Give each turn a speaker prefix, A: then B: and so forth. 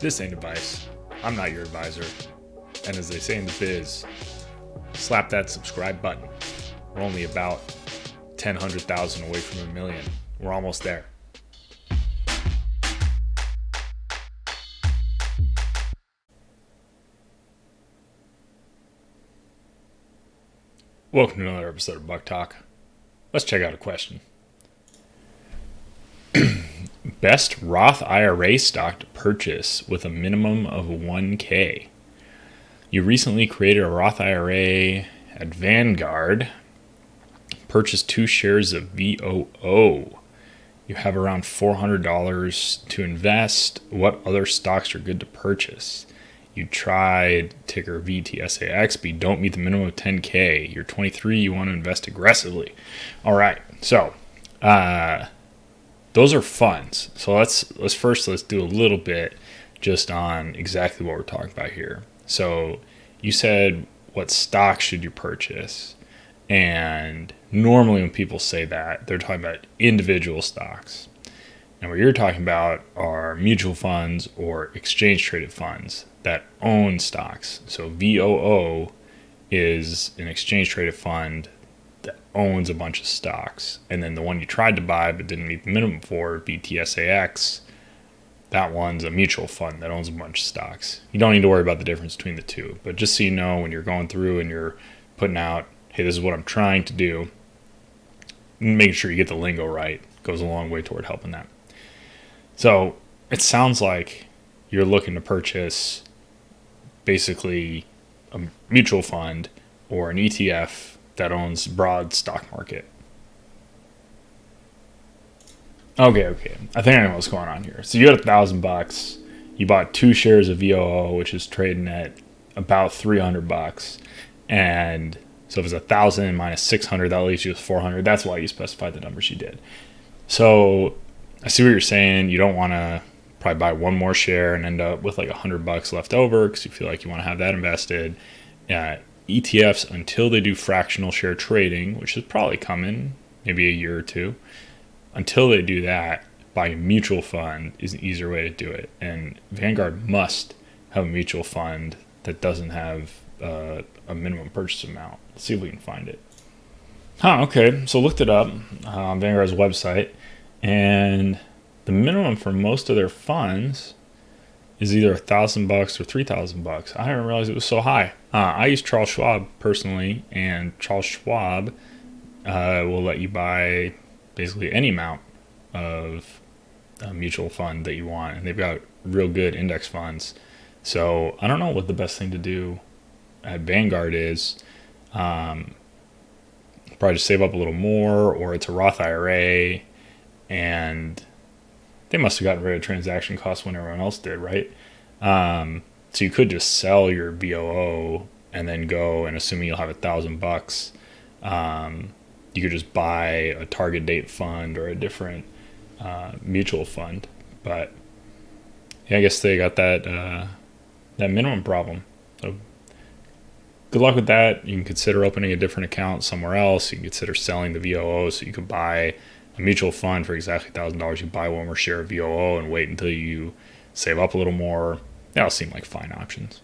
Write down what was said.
A: This ain't advice. I'm not your advisor. And as they say in the biz, slap that subscribe button. We're only about 100,000 away from 1,000,000. We're almost there. Welcome to another episode of Buck Talk. Let's check out a question. Best Roth IRA stock to purchase with a minimum of $1,000. You recently created a Roth IRA at Vanguard. Purchased 2 shares of VOO. You have around $400 to invest. What other stocks are good to purchase? You tried ticker VTSAX, but you don't meet the minimum of $10,000. You're 23. You want to invest aggressively. All right. So, those are funds. So let's do a little bit just on exactly what we're talking about here. So you said, what stocks should you purchase? And normally when people say that, they're talking about individual stocks. And what you're talking about are mutual funds or exchange traded funds that own stocks. So VOO is an exchange traded fund that owns a bunch of stocks. And then the one you tried to buy but didn't meet the minimum for, VTSAX, that one's a mutual fund that owns a bunch of stocks. You don't need to worry about the difference between the two. But just so you know, when you're going through and you're putting out, hey, this is what I'm trying to do, make sure you get the lingo right. Goes a long way toward helping that. So it sounds like you're looking to purchase basically a mutual fund or an ETF that owns broad stock market. Okay. I think I know what's going on here. So you had $1,000. You bought 2 shares of VOO, which is trading at about $300. And so if it's 1,000 minus 600, that leaves you with 400. That's why you specified the numbers you did. So I see what you're saying. You don't want to probably buy one more share and end up with like $100 left over because you feel like you want to have that invested. ETFs, until they do fractional share trading, which is probably coming maybe a year or two, until they do that, buying a mutual fund is an easier way to do it. And Vanguard must have a mutual fund that doesn't have a minimum purchase amount. Let's see if we can find it. Okay. So looked it up on Vanguard's website, and the minimum for most of their funds is either $1,000 or $3,000. I didn't realize it was so high. I use Charles Schwab personally, and Charles Schwab will let you buy basically any amount of a mutual fund that you want, and they've got real good index funds. So I don't know what the best thing to do at Vanguard is. Probably just save up a little more, or it's a Roth IRA, and they must have gotten rid of transaction costs when everyone else did, right? So you could just sell your VOO and then go, and assuming you'll have $1,000, you could just buy a target date fund or a different mutual fund. But yeah, I guess they got that minimum problem. So good luck with that. You can consider opening a different account somewhere else. You can consider selling the VOO so you could buy a mutual fund for exactly $1,000. You buy one more share of VOO and wait until you save up a little more. That'll seem like fine options.